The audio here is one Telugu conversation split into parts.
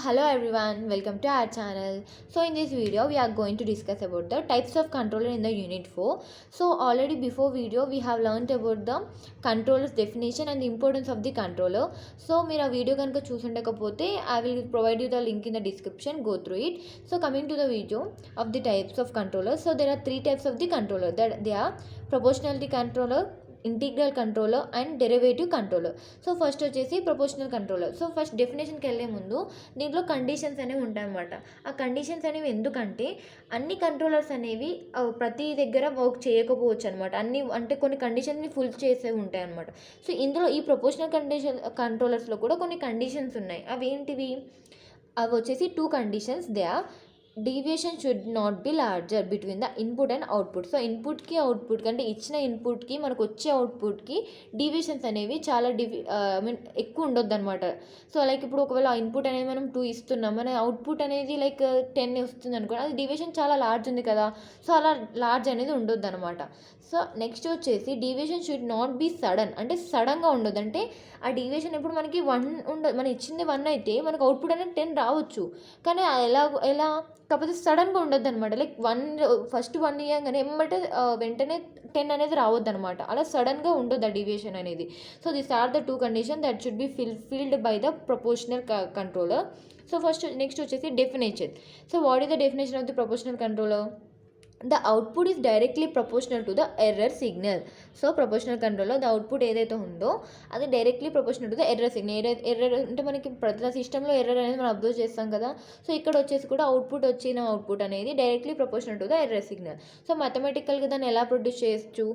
Hello everyone, welcome to our channel. So in this video we are going to discuss about the types of controller in the unit 4. So already before video we have learned about the controller's definition and the importance of the controller. So మీరు ఆ వీడియో కనుక చూసుండకపోతే I will provide you the link in the description, go through it. So coming to the video of the types of controllers. So there are three types of the controller, that they are proportionality controller, integral controller and derivative controller. So first వచ్చేసి ప్రపోర్షనల్ కంట్రోలర్. సో ఫస్ట్ డెఫినేషన్కి వెళ్ళే ముందు దీంట్లో కండిషన్స్ అనేవి ఉంటాయన్నమాట. ఆ కండిషన్స్ అనేవి ఎందుకంటే అన్ని కంట్రోలర్స్ అనేవి ప్రతి దగ్గర వర్క్ చేయకపోవచ్చు అనమాట. అన్ని అంటే కొన్ని కండిషన్స్ని ఫుల్ చేసే ఉంటాయి అనమాట. సో ఇందులో ఈ ప్రపోర్షనల్ కంట్రోలర్స్లో కూడా కొన్ని కండిషన్స్ ఉన్నాయి. అవి ఏంటివి? అవి వచ్చేసి two conditions. They are deviation should not be larger between the input and output. So ఇన్పుట్కి అవుట్పుట్కి అంటే ఇచ్చిన ఇన్పుట్కి మనకు వచ్చే అవుట్పుట్కి డీవియేషన్స్ అనేవి చాలా ఎక్కువ ఉండొద్దు అనమాట. సో లైక్ ఇప్పుడు ఒకవేళ ఇన్పుట్ అనేది మనం 2 ఇస్తున్నాం, మన అవుట్పుట్ అనేది లైక్ 10 వస్తుంది అనుకోండి, అది డీవియేషన్ చాలా లార్జ్ ఉంది కదా. సో అలా లార్జ్ అనేది ఉండొద్దు అనమాట. సో నెక్స్ట్ వచ్చేసి deviation should not B sudden, అంటే సడన్గా ఉండొద్దు. అంటే ఆ డీవియేషన్ ఎప్పుడు మనకి 1 ఉండదు, మనం ఇచ్చింది 1 అయితే మనకు అవుట్పుట్ అనేది 10 రావచ్చు, కానీ ఎలా కాకపోతే సడన్గా ఉండొద్దు అనమాట. లైక్ ఫస్ట్ 1 ఇవ్వగానే వెంటనే 10 అనేది రావద్దు అనమాట. అలా సడన్గా ఉండొద్దు ఆ డీవియేషన్ అనేది. So this are the two condition that should be filled by the proportional controller. So next వచ్చేసి definition. So what is the definition of the proportional controller? The output is directly proportional to the error signal. So proportional కంట్రోల్లో ద అవుట్పుట్ ఏదైతే ఉందో అది directly proportional to the error signal. Error అంటే మనకి ప్రతి సిస్టంలో ఎర్రర్ అనేది మనం అబ్జర్వ్ చేస్తాం కదా. సో ఇక్కడ వచ్చేసి కూడా అవుట్పుట్ అనేది directly proportional to the error signal. So మ్యాథమెటికల్గా దాన్ని ఎలా ప్రొడ్యూస్ చేయొచ్చు?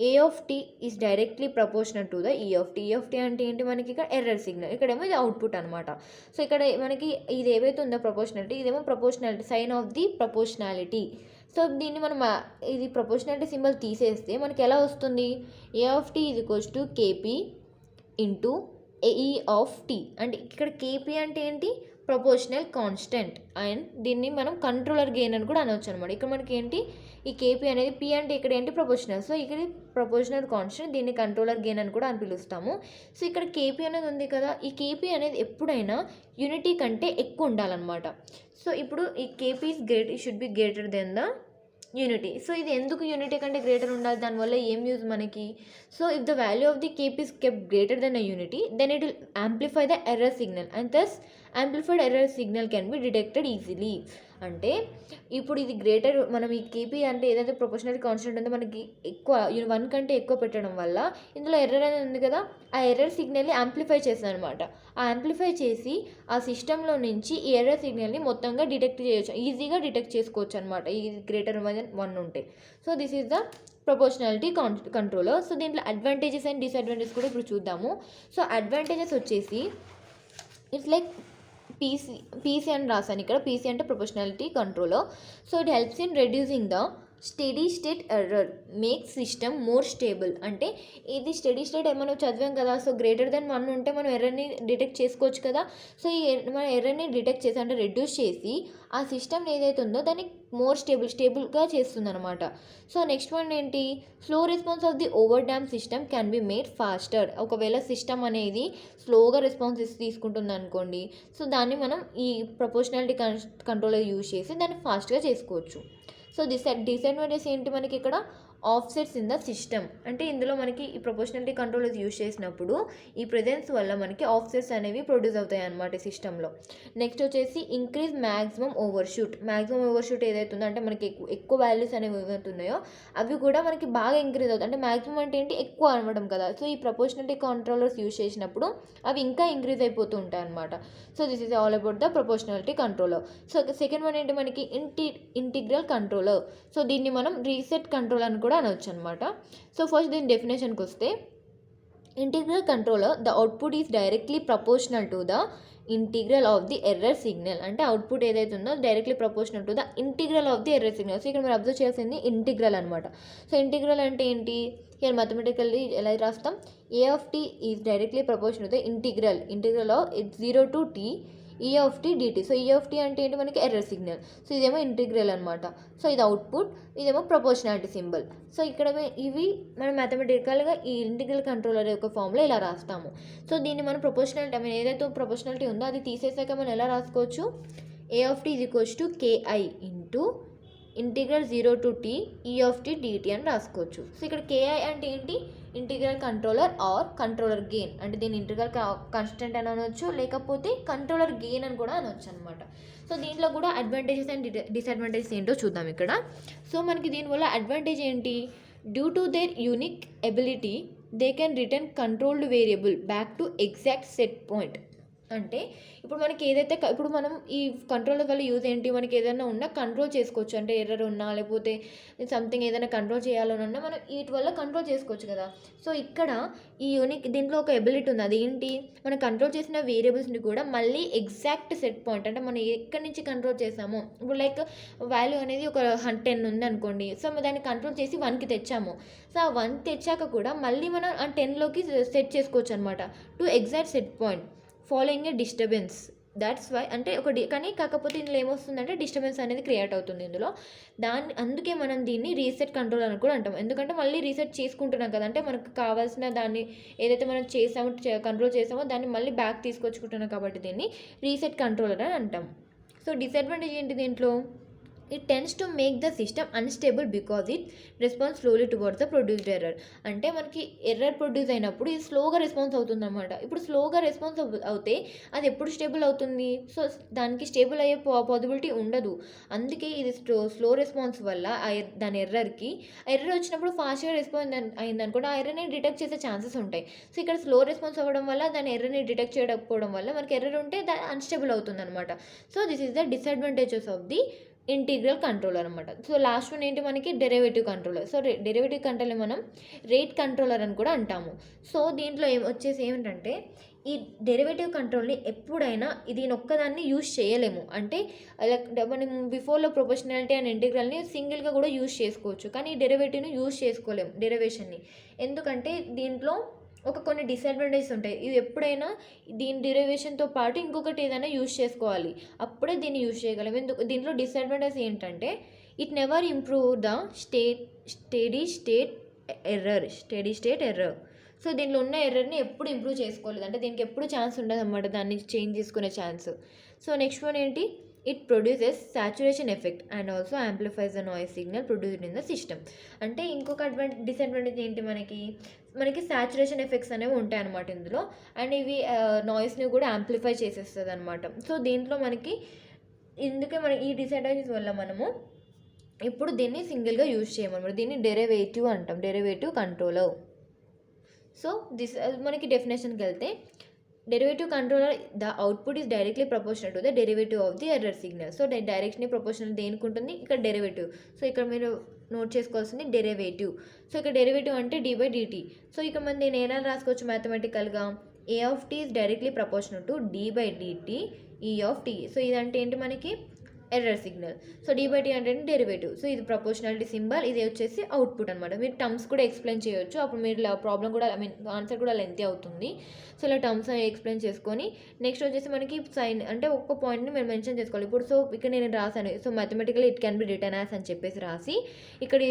A of T is directly proportional to the E of T. E of T అంటే ఏంటి? మనకి ఇక్కడ ఎర్రర్ సిగ్నల్, ఇక్కడేమో ఇది అవుట్పుట్ అనమాట. సో ఇక్కడ మనకి ఇది ఏవైతే ఉందో ప్రపోర్షనాలిటీ, ఇదేమో proportionality, sign of the proportionality. So దీన్ని మనం ఇది ప్రపోర్షనాలిటీ సింబల్ తీసేస్తే మనకి ఎలా వస్తుంది? A of T is equals to KP into AE of T. అంటే ఇక్కడ కేపీ అంటే ఏంటి? Proportional constant. అండ్ దీన్ని మనం కంట్రోలర్ గెయిన్ అని కూడా అనవచ్చు అనమాట. ఇక్కడ మనకి ఏంటి? ఈ కేపీ అనేది పీ అంటే ఇక్కడ ఏంటి? ప్రపోర్షనల్. సో ఇక్కడ ప్రపోర్షనల్ కాన్స్టెంట్, దీన్ని కంట్రోలర్ గెయిన్ అని కూడా అని పిలుస్తాము. సో ఇక్కడ కేపీ అనేది ఉంది కదా, ఈ కేపీ అనేది ఎప్పుడైనా యూనిటీ కంటే ఎక్కువ ఉండాలన్నమాట. సో ఇప్పుడు ఈ KP should be greater than the unity. So ఇది ఎందుకు యూనిటీ కంటే గ్రేటర్ ఉండాలి? దానివల్ల ఏం యూజ్ మనకి? So if the value of the KP is kept greater than a unity, then it will amplify the error signal and thus amplified error signal can be detected easily. అంటే ఇప్పుడు ఇది గ్రేటర్, మనం ఈ కేపీ అంటే ఏదైతే ప్రొపోర్షనల్ కాన్స్టెంట్ ఉందో మనకి ఎక్కువ 1 కంటే ఎక్కువ పెట్టడం వల్ల ఇందులో ఎర్రర్ అనేది ఉంది కదా, ఆ ఎర్రర్ సిగ్నల్ని యాంప్లిఫై చేస్తుంది అనమాట. ఆ యాంప్లిఫై చేసి ఆ సిస్టంలో నుంచి ఈ ఎర్రర్ సిగ్నల్ని మొత్తంగా డిటెక్ట్ చేయొచ్చు, ఈజీగా డిటెక్ట్ చేసుకోవచ్చు అనమాట ఈ గ్రేటర్ 1 ఉంటే. So this is the proportionality controller. So దీంట్లో అడ్వాంటేజెస్ అండ్ డిసడ్వాంటేజెస్ కూడా ఇప్పుడు చూద్దాము. సో అడ్వాంటేజెస్ వచ్చేసి ఇట్స్ లైక్ పీసీ అని రాశాను ఇక్కడ. పీసీ అంటే proportionality controller. So it helps in reducing the steady state error, make system more stable. అంటే ఇది స్టడీ స్టేట్ మనం చదివాం కదా. సో గ్రేటర్ దెన్ 1 ఉంటే మనం ఎర్రర్ని డిటెక్ట్ చేసుకోవచ్చు కదా. సో ఈ మన ఎర్రర్ని డిటెక్ట్ చేసి అంటే రెడ్యూస్ చేసి ఆ సిస్టమ్ ఏదైతే ఉందో దాన్ని మోర్ స్టేబుల్గా చేస్తుంది అనమాట. సో నెక్స్ట్ వన్ ఏంటి? Slow response of the overdamped system can be made faster. ఒకవేళ సిస్టమ్ అనేది స్లోగా రెస్పాన్స్ తీసుకుంటుంది అనుకోండి, సో దాన్ని మనం ఈ ప్రపోర్షనాలిటీ కంట్రోలర్ యూజ్ చేసి దాన్ని ఫాస్ట్గా చేసుకోవచ్చు. సో డిసడ్వాంటేజ్ ఏంటి మనకి ఇక్కడ? Offsets in the system. అంటే ఇందులో మనకి ఈ ప్రపోర్షనాలిటీ కంట్రోలర్స్ యూజ్ చేసినప్పుడు ఈ ప్రెజెన్స్ వల్ల మనకి ఆఫ్సెట్స్ అనేవి ప్రొడ్యూస్ అవుతాయి అన్నమాట సిస్టంలో. నెక్స్ట్ వచ్చేసి increase maximum overshoot. Maximum overshoot ఏదైతే ఉందో అంటే మనకి ఎక్కువ వాల్యూస్ అనేవి ఏవైతున్నాయో అవి కూడా మనకి బాగా ఇంక్రీజ్ అవుతాయి. అంటే మ్యాక్సిమం అంటే ఏంటి? ఎక్కువ అనడం కదా. సో ఈ ప్రపోర్షనాలిటీ కంట్రోలర్స్ యూజ్ చేసినప్పుడు అవి ఇంకా ఇంక్రీజ్ అయిపోతూ ఉంటాయి అనమాట. So this is all about the proportionality controller. So second one ఏంటి మనకి? Integral controller. సో దీన్ని మనం రీసెట్ కంట్రోల్ అని కూడా అనవచ్చు అనమాట. సో ఫస్ట్ దీని డెఫినేషన్కి వస్తే, integral controller the output is directly proportional to the integral of the error signal. అంటే అవుట్పుట్ ఏదైతే ఉందో directly proportional to the integral of the error signal. So ఇక్కడ మీరు అబ్జర్వ్ చేయాల్సింది ఇంటిగ్రల్ అనమాట. సో ఇంటిగ్రల్ అంటే ఏంటి? ఇక్కడ మ్యాథమెటికల్లీ ఎలా రాస్తాం? A of T is directly proportional to the integral of 0 to t E of T DT. So E of T అంటే ఏంటి మనకి ఎర్రర్ సిగ్నల్. సో ఇదేమో ఇంటిగ్రల్ అనమాట. సో ఇది అవుట్పుట్, ఇదేమో ప్రపోర్షనాలిటీ సింబల్. సో ఇక్కడ ఇవి మనం మ్యాథమెటికల్గా ఈ ఇంటిగ్రల్ కంట్రోలర్ యొక్క ఫామ్లో ఇలా రాస్తాము. సో దీన్ని మనం ప్రపోర్షనాలిటీ ఏదైతే ప్రపోర్షనాలిటీ ఉందో అది తీసేసాక మనం ఎలా రాసుకోవచ్చు, A of T is equals to KI into integral 0 to t E of T DT అని రాసుకోవచ్చు. సో ఇక్కడ కేఐ అంటే ఏంటి, integral controller or controller gain, అంటే దీన్ని ఇంటిగ్రల్ కాన్స్టెంట్ అని అనవచ్చు, లేకపోతే కంట్రోలర్ గెయిన్ అని కూడా అనవచ్చు అనమాట. సో దీంట్లో కూడా అడ్వాంటేజెస్ అండ్ డిసడ్వాంటేజెస్ ఏంటో చూద్దాం ఇక్కడ. సో మనకి దీనివల్ల అడ్వాంటేజ్ ఏంటి, due to their unique ability they can return controlled variable back to exact set point. అంటే ఇప్పుడు మనకి ఏదైతే ఇప్పుడు మనం ఈ కంట్రోలర్ వల్ల యూజ్ ఏంటి, మనకి ఏదైనా ఉన్నా కంట్రోల్ చేసుకోవచ్చు. అంటే ఎర్రర్ ఉన్నా లేకపోతే సంథింగ్ ఏదైనా కంట్రోల్ చేయాలన్నా మనం వీటి వల్ల కంట్రోల్ చేసుకోవచ్చు కదా. సో ఇక్కడ ఈ యూనిక్ దీంట్లో ఒక ఎబిలిటీ ఉంది, అది ఏంటి, మనం కంట్రోల్ చేసిన వేరియబుల్స్ని కూడా మళ్ళీ ఎగ్జాక్ట్ సెట్ పాయింట్, అంటే మనం ఎక్కడి నుంచి కంట్రోల్ చేసామో, ఇప్పుడు లైక్ వాల్యూ అనేది ఒక 10 ఉంది అనుకోండి. సో దాన్ని కంట్రోల్ చేసి 1కి తెచ్చాము. సో ఆ 1 తెచ్చాక కూడా మళ్ళీ మనం ఆ 10లోకి సెట్ చేసుకోవచ్చు అనమాట, to exact set point following a disturbance. That's why, అంటే కానీ కాకపోతే ఇందులో ఏమొస్తుందంటే డిస్టర్బెన్స్ అనేది క్రియేట్ అవుతుంది ఇందులో. అందుకే మనం దీన్ని రీసెట్ కంట్రోల్ అని కూడా అంటాం. ఎందుకంటే మళ్ళీ రీసెట్ చేసుకుంటున్నాం కదా, అంటే మనకు కావాల్సిన దాన్ని ఏదైతే మనం చేసామో కంట్రోల్ చేసామో దాన్ని మళ్ళీ బ్యాక్ తీసుకొచ్చుకుంటున్నాం కాబట్టి దీన్ని రీసెట్ కంట్రోలర్ అని అంటాం. సో డిసడ్వాంటేజ్ ఏంటి దీంట్లో, it tends to make the system unstable because it response slowly towards the produced error. అంటే మనకి ఎర్రర్ ప్రొడ్యూస్ అయినప్పుడు ఇది స్లోగా రెస్పాన్స్ అవుతుంది అనమాట. ఇప్పుడు స్లోగా రెస్పాన్స్ అవుతే అది ఎప్పుడు స్టేబుల్ అవుతుంది, సో దానికి స్టేబుల్ అయ్యే పాసిబిలిటీ ఉండదు. అందుకే ఇది స్లో రెస్పాన్స్ వల్ల దాని ఎర్రర్ వచ్చినప్పుడు ఫాస్ట్గా రెస్పాన్స్ అయిందనుకోండి, ఆ ఎర్రర్ని డిటెక్ట్ చేసే ఛాన్సెస్ ఉంటాయి. సో ఇక్కడ స్లో రెస్పాన్స్ అవ్వడం వల్ల దాని ఎర్రర్ని డిటెక్ట్ చేయకపోవడం వల్ల మనకి ఎర్రర్ ఉంటే దాని అన్స్టేబుల్ అవుతుంది అనమాట. So this is the disadvantages of the integral controller అనమాట. సో లాస్ట్ వన్ ఏంటి మనకి derivative controller. So derivative controller మనం రేట్ కంట్రోలర్ అని కూడా అంటాము. సో దీంట్లో వచ్చేసి ఏమిటంటే ఈ డెరివేటివ్ కంట్రోల్ని ఎప్పుడైనా దీని ఒక్కదాన్ని యూజ్ చేయలేము. అంటే మనం బిఫోర్లో ప్రొపోర్షనాలిటీ అండ్ ఇంటిగ్రల్ని సింగిల్గా కూడా యూజ్ చేసుకోవచ్చు, కానీ ఈ డెరివేటివ్ని యూజ్ చేసుకోలేము డెరివేషన్ని. ఎందుకంటే దీంట్లో కొన్ని డిసడ్వాంటేజెస్ ఉంటాయి. ఇది ఎప్పుడైనా దీని డెరివేషన్తో పాటు ఇంకొకటి ఏదైనా యూజ్ చేసుకోవాలి, అప్పుడే దీన్ని యూజ్ చేయగలం. దీంట్లో డిసడ్వాంటేజ్ ఏంటంటే it never improve the steady state error. So దీంట్లో ఉన్న ఎర్రర్ని ఎప్పుడు ఇంప్రూవ్ చేసుకోలేదు, అంటే దీనికి ఎప్పుడు ఛాన్స్ ఉండదు అన్నమాట దాన్ని చేంజ్ చేసుకునే ఛాన్స్. సో నెక్స్ట్ వన్ ఏంటి, it produces saturation effect and also amplifies the noise signal produced in the system. అంటే ఇంకొక డిసడ్వాంటేజ్ ఏంటి, మనకి సాచురేషన్ ఎఫెక్ట్స్ అనేవి ఉంటాయి అన్నమాట ఇందులో, అండ్ ఇవి నాయిస్ని కూడా యాంప్లిఫై చేసేస్తుంది అనమాట. సో దీంట్లో ఇందుకే ఈ డిసడ్వాంటేజెస్ వల్ల మనము ఇప్పుడు దీన్ని సింగిల్గా యూజ్ చేయమన్నమాట. దీన్ని డెరివేటివ్ అంటాం, డెరివేటివ్ కంట్రోలర్. సో మనకి డెఫినేషన్కి వెళ్తే, derivative controller the output is directly proportional to the derivative of the error signal. So directly proportional దేనికి ఉంటుంది, ఇక్కడ డెరివేటివ్. సో ఇక్కడ మీరు నోట్ చేసుకోవాల్సింది డెరివేటివ్. సో ఇక్కడ డెరివేటివ్ అంటే d/dt. సో ఇక్కడ నేను ఎలా రాసుకోవచ్చు మ్యాథమెటికల్గా, A of T is directly proportional to d/dt E of T. So ఇదంటే ఏంటి మనకి ఎర్రర్ సిగ్నల్. సో d/t అంటే డెరివేటివ్. సో ఇది ప్రపోర్షనాలిటీ సింబల్, ఇది వచ్చేసి అవుట్పుట్ అనమాట. మీరు టర్మ్స్ కూడా ఎక్స్ప్లెయిన్ చేయొచ్చు, అప్పుడు మీరు ప్రాబ్లం కూడా ఆన్సర్ కూడా లెంతీ అవుతుంది. సో ఇలా టర్మ్స్ ఎక్స్ప్లెయిన్ చేసుకొని నెక్స్ట్ వచ్చేసి మనకి సైన్ అంటే ఒక్క పాయింట్ని మేము మెన్షన్ చేసుకోవాలి. ఇప్పుడు సో ఇక్కడ నేను రాసాను, so mathematical it can be return as అని చెప్పేసి రాసి ఇక్కడ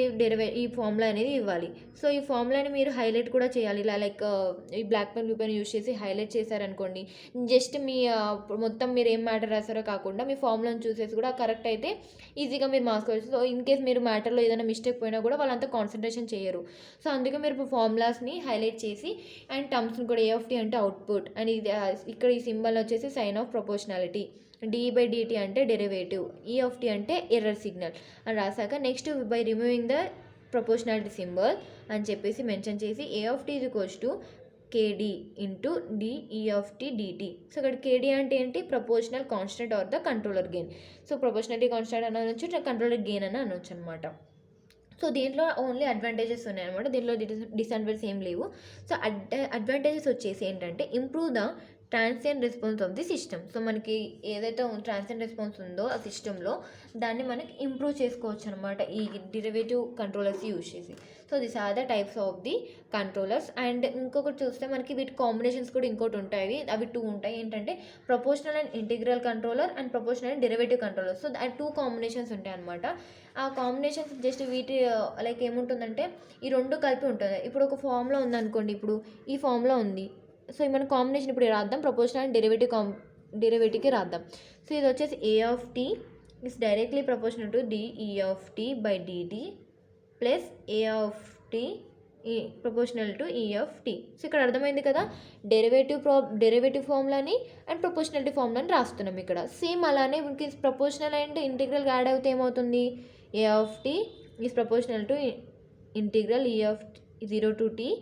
ఈ ఫార్ములా అనేది ఇవ్వాలి. సో ఈ ఫార్ములాని మీరు హైలైట్ కూడా చేయాలి, ఇలా లైక్ ఈ black pen blue pen use చేసి హైలైట్ చేశారనుకోండి, జస్ట్ మీ మొత్తం మీరు ఏం మ్యాటర్ రాసారో కాకుండా మీ ఫార్ములాని చూసేసి కూడా కరెక్ట్ అయితే ఈజీగా మీరు మార్క్స్ వచ్చి. సో ఇన్ కేస్ మీరు మ్యాటర్లో ఏదైనా మిస్టేక్ పోయినా కూడా వాళ్ళంతా కాన్సన్ట్రేషన్ చేయరు. సో అందుకే మీరు ఫార్ములాస్ని హైలైట్ చేసి అండ్ టర్మ్స్ని కూడా ఏ ఆఫ్ టీ అంటే అవుట్పుట్, అండ్ ఇది ఇక్కడ ఈ సింబల్ వచ్చేసి సైన్ ఆఫ్ ప్రపోర్షనాలిటీ, d/dt అంటే డెరివేటివ్, ఈ ఆఫ్ టీ అంటే ఎర్రర్ సిగ్నల్ అని రాసాక next by removing the proportionality symbol అని చెప్పేసి మెన్షన్ చేసి A of T is equals to KD into DE of T DT. So ఇక్కడ KD అంటే ఏంటి, proportional constant or the controller gain. So proportionality constant అని అనొచ్చు, కంట్రోలర్ గెయిన్ అని అనొచ్చు అనమాట. సో దీంట్లో ఓన్లీ అడ్వాంటేజెస్ ఉన్నాయన్నమాట, దీంట్లో డిసడ్వాంటేజెస్ ఏం లేవు. సో అడ్వాంటేజెస్ వచ్చేసి ఏంటంటే improve the transient response of the system. So మనకి ఏదైతే ట్రాన్సియెంట్ రెస్పాన్స్ ఉందో ఆ సిస్టంలో దాన్ని మనకి ఇంప్రూవ్ చేసుకోవచ్చు అనమాట ఈ డెరివేటివ్ కంట్రోలర్స్ యూజ్ చేసి. So this are the types of the controllers. And ఇంకొకటి చూస్తే మనకి వీటి కాంబినేషన్స్ కూడా ఇంకోటి ఉంటాయి, అవి 2 ఉంటాయి. ఏంటంటే proportional and integral controller and proportional and derivative controller. So 2 combinations ఉంటాయి అనమాట. ఆ కాంబినేషన్స్ జస్ట్ వీటి లైక్ ఏముంటుందంటే ఈ 2 కలిపి ఉంటుంది. ఇప్పుడు ఒక ఫామ్లో ఉందనుకోండి, ఇప్పుడు ఈ ఫామ్లో ఉంది. సో మన కాంబినేషన్ ఇప్పుడు రాద్దాం, ప్రపోర్షనల్ అండ్ డెరివేటివ్కి రాద్దాం. సో ఇది వచ్చేసి A of T is directly proportional to DE of T by DT plus A of T proportional to E of T. So ఇక్కడ అర్థమైంది కదా, డెరివేటివ్ ఫార్ములాని అండ్ ప్రపోర్షనాలిటీ ఫార్ములాని రాస్తున్నాం ఇక్కడ. సేమ్ అలానే మనకి ప్రపోర్షనల్ అండ్ ఇంటిగ్రల్ యాడ్ అవుతే ఏమవుతుంది, A of T is proportional to integral E of 0 to t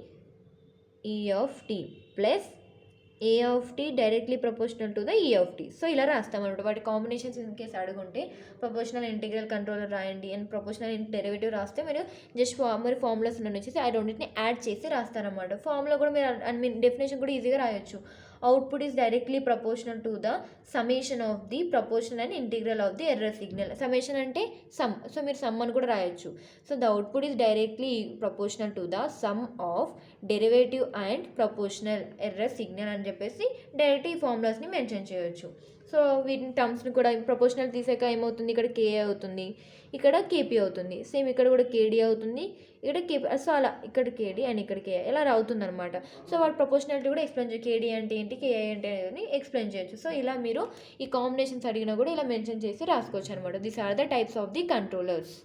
E of T plus A of T directly proportional to the E of T. So ఇలా రాస్తామన్నమాట. వాటి కాంబినేషన్స్ ఇన్ కేసు అడుగుంటే ప్రపోర్షనల్ ఇంటిగ్రల్ కంట్రోలర్ రాయండి అండ్ ప్రపోర్షనల్ డెరివేటివ్ రాస్తే మీరు జస్ట్ మరి ఫార్ములాస్ వచ్చేసి ఆ రెండింటిని యాడ్ చేసి రాస్తారన్నమాట. ఫార్ములా కూడా మీరు అండ్ మీ డెఫినేషన్ కూడా ఈజీగా రాయొచ్చు. Output is directly proportional to the summation of the proportional and integral of the error signal. Summation అంటే సమ్, సో మీరు సమ్ అని కూడా రాయొచ్చు. So the output is directly proportional to the sum of derivative and proportional error signal అని చెప్పేసి డైరెక్ట్ ఈ ఫార్ములాస్ని మెన్షన్ చేయొచ్చు. సో వీటిని టర్మ్స్ని కూడా ప్రపోర్షనల్ తీసాక ఏమవుతుంది, ఇక్కడ కేఏ అవుతుంది, ఇక్కడ కేపీ అవుతుంది. సేమ్ ఇక్కడ కూడా కేడీ అవుతుంది, ఇక్కడ కేపీ. సో అలా ఇక్కడ కేడీ అండ్ ఇక్కడ కేఏ ఇలా అవుతుంది అనమాట. సో వాటి ప్రపోర్షనాలిటీ కూడా ఎక్స్ప్లెయిన్ చేయొచ్చు, కేడీ అంటే ఏంటి, కేఏ అంటే అని ఎక్స్ప్లెయిన్ చేయొచ్చు. సో ఇలా మీరు ఈ కాంబినేషన్స్ అడిగినా కూడా ఇలా మెన్షన్ చేసి రాసుకోవచ్చు అనమాట. These are the types of the controllers.